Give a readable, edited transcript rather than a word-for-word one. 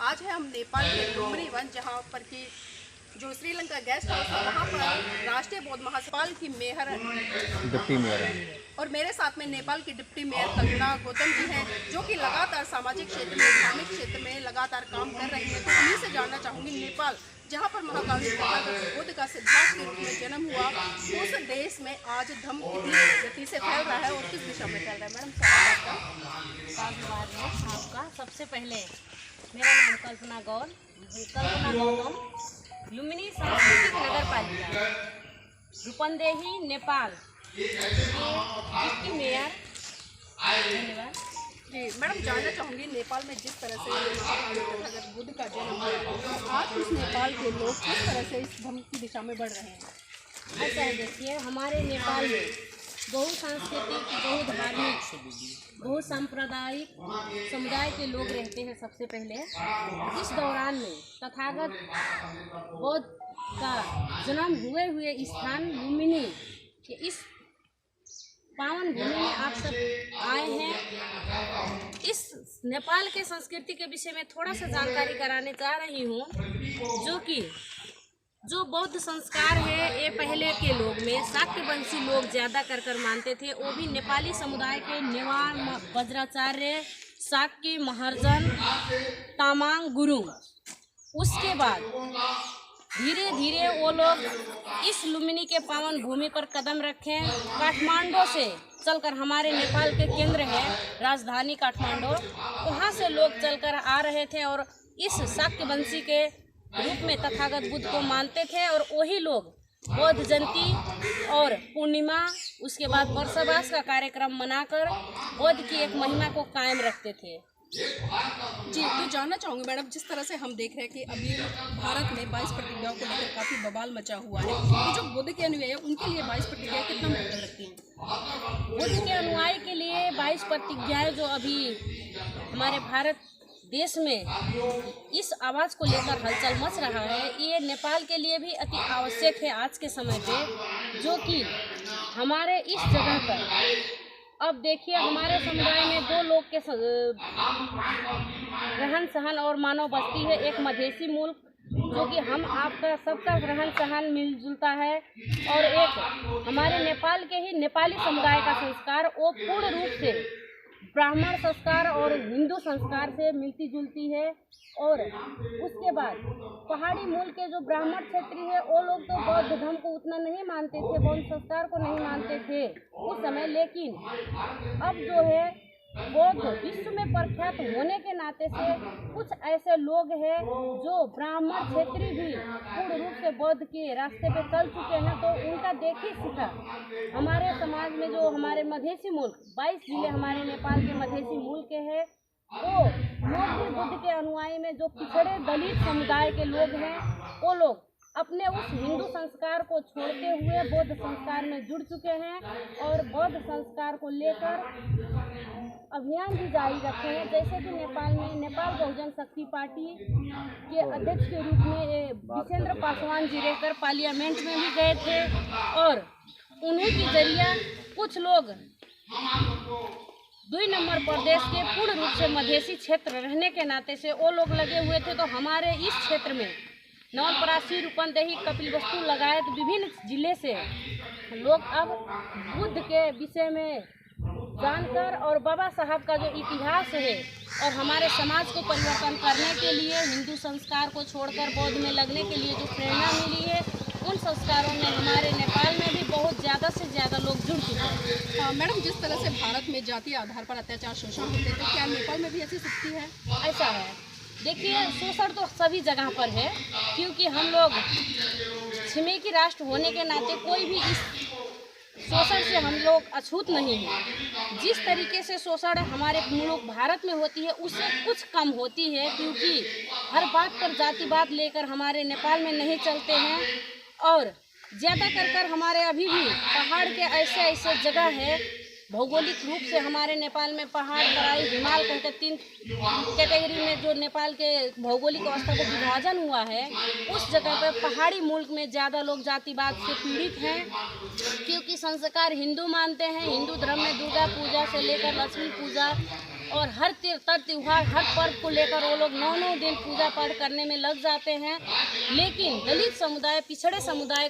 आज है हम नेपाल के लुम्बिनी वन, जहाँ पर कि जो श्रीलंका गेस्ट हाउस है वहाँ पर राष्ट्रीय बौद्ध महासभा की मेयर डिप्टी मेयर है और मेरे साथ में नेपाल की डिप्टी मेयर कल्पना गौतम जी हैं, जो कि लगातार सामाजिक क्षेत्र में, धार्मिक क्षेत्र में लगातार काम कर रही हैं। तो उन्हीं से जानना चाहूँगी, नेपाल जहाँ पर महाकाल बुद्ध का सिद्धार्थ के रूप में जन्म हुआ, उस देश में आज धर्म कितनी गति से फैल रहा है और किस दिशा में फैल रहा है। मैडम धन्यवाद है आपका। सबसे पहले मेरा नाम कल्पना गौतम, लुम्बिनी सांस्कृतिक नगर पालिका रूपंदेही नेपाल के डिप्टी मेयर। धन्यवाद जी। मैडम जानना चाहूँगी, नेपाल में जिस तरह से अगर बुद्ध का जन्म हुआ, आज उस नेपाल के लोग किस तरह से इस धर्म की दिशा में बढ़ रहे हैं। ऐसा है, देखिए हमारे नेपाल में बहु सांस्कृतिक, बहु धार्मिक, बहु सांप्रदायिक समुदाय के लोग रहते हैं। सबसे पहले इस दौरान में तथागत बौद्ध का जन्म हुए स्थान लुम्बिनी के इस पावन भूमि में आप सब आए हैं। इस नेपाल के संस्कृति के विषय में थोड़ा सा जानकारी कराने जा रही हूँ, जो बौद्ध संस्कार है ये पहले के लोग में शाक्यवंशी लोग ज़्यादा कर मानते थे। वो भी नेपाली समुदाय के नेवार, वज्राचार्य, शाक्य, महर्जन, तामाङ, गुरुङ। उसके बाद धीरे धीरे वो लोग इस लुम्बिनी के पावन भूमि पर कदम रखें। काठमांडू से चलकर, हमारे नेपाल के केंद्र है राजधानी काठमांडू, वहाँ से लोग चलकर आ रहे थे और इस शाक्यवंशी के रूप में तथागत बुद्ध को मानते थे। और वही लोग बौद्ध जयंती और पूर्णिमा, उसके बाद वर्षावास का कार्यक्रम मनाकर बौद्ध की एक महिमा को कायम रखते थे। जी। तो जानना चाहूँगी मैडम, जिस तरह से हम देख रहे हैं कि अभी भारत में 22 प्रतिज्ञाओं को लेकर काफ़ी बवाल मचा हुआ है, तो जो बुद्ध के अनुयायी हैं उनके लिए 22 प्रतिज्ञाएं कितना महत्व रखती हैं। बुद्ध के अनुयायी के लिए 22 प्रतिज्ञाएं जो अभी हमारे भारत देश में इस आवाज़ को लेकर हलचल मच रहा है, ये नेपाल के लिए भी अति आवश्यक है आज के समय पे। जो कि हमारे इस जगह पर अब देखिए, हमारे समुदाय में दो लोग के रहन सहन और मानव बस्ती है। एक मधेसी मुल्क, जो कि हम आपका सबका रहन सहन मिलजुलता है, और एक हमारे नेपाल के ही नेपाली समुदाय का संस्कार, वो पूर्ण रूप से ब्राह्मण संस्कार और हिंदू संस्कार से मिलती जुलती है। और उसके बाद पहाड़ी मूल के जो ब्राह्मण क्षेत्रीय है, वो लोग तो बौद्ध धर्म को उतना नहीं मानते थे, बौद्ध संस्कार को नहीं मानते थे उस समय। लेकिन अब जो है बौद्ध विश्व में प्रख्यात होने के नाते से कुछ ऐसे लोग हैं जो ब्राह्मण क्षेत्रीय भी पूर्ण रूप से बौद्ध के रास्ते पे चल चुके हैं। तो उनका देखी सीखा हमारे समाज में जो हमारे मधेसी मुल्क 22 जिले हमारे नेपाल के मधेसी मुल्क के हैं, वो लोग भी बुद्ध के अनुयायी में जो पिछड़े दलित समुदाय के लोग हैं, वो लोग अपने उस हिंदू संस्कार को छोड़ते हुए बौद्ध संस्कार में जुड़ चुके हैं और बौद्ध संस्कार को लेकर अभियान भी जारी रखे हैं। जैसे कि नेपाल में नेपाल बहुजन शक्ति पार्टी के अध्यक्ष के रूप में विजेंद्र पासवान जी रहकर पार्लियामेंट में भी गए थे, और उन्हीं के जरिए कुछ लोग 2 नंबर प्रदेश के पूर्ण रूप से मधेसी क्षेत्र रहने के नाते से वो लोग लगे हुए थे। तो हमारे इस क्षेत्र में नवलपरासी, रूपंदेही, कपिलवस्तु लगायत विभिन्न जिले से लोग अब बुद्ध के विषय में जानकर और बाबा साहब का जो इतिहास है और हमारे समाज को परिवर्तन करने के लिए, हिंदू संस्कार को छोड़कर बौद्ध में लगने के लिए जो प्रेरणा मिली है, उन संस्कारों में हमारे नेपाल में भी बहुत ज़्यादा से ज़्यादा लोग जुड़ चुके हैं। मैडम, जिस तरह से भारत में जातीय आधार पर अत्याचार, शोषण होते थे, क्या नेपाल में भी ऐसी स्थिति है? ऐसा है, देखिए शोषण तो सभी जगह पर है, क्योंकि हम लोग छिमेकी राष्ट्र होने के नाते कोई भी इस शोषण से हम लोग अछूत नहीं हैं। जिस तरीके से शोषण हमारे मुल्क भारत में होती है, उससे कुछ कम होती है, क्योंकि हर बात पर जातिवाद लेकर हमारे नेपाल में नहीं चलते हैं। और ज़्यादा कर हमारे अभी भी पहाड़ के ऐसे जगह है, भौगोलिक रूप से हमारे नेपाल में पहाड़, तराई, हिमाल कहकर 3 कैटेगरी में जो नेपाल के भौगोलिक अवस्था को विभाजन हुआ है, उस जगह पर पहाड़ी मुल्क में ज़्यादा लोग जातिवाद से पीड़ित हैं, क्योंकि संस्कार हिंदू मानते हैं। हिंदू धर्म में दुर्गा पूजा से लेकर लक्ष्मी पूजा, और हर त्योहार हर पर्व को लेकर वो लोग 9 दिन पूजा पाठ करने में लग जाते हैं। लेकिन दलित समुदाय, पिछड़े समुदाय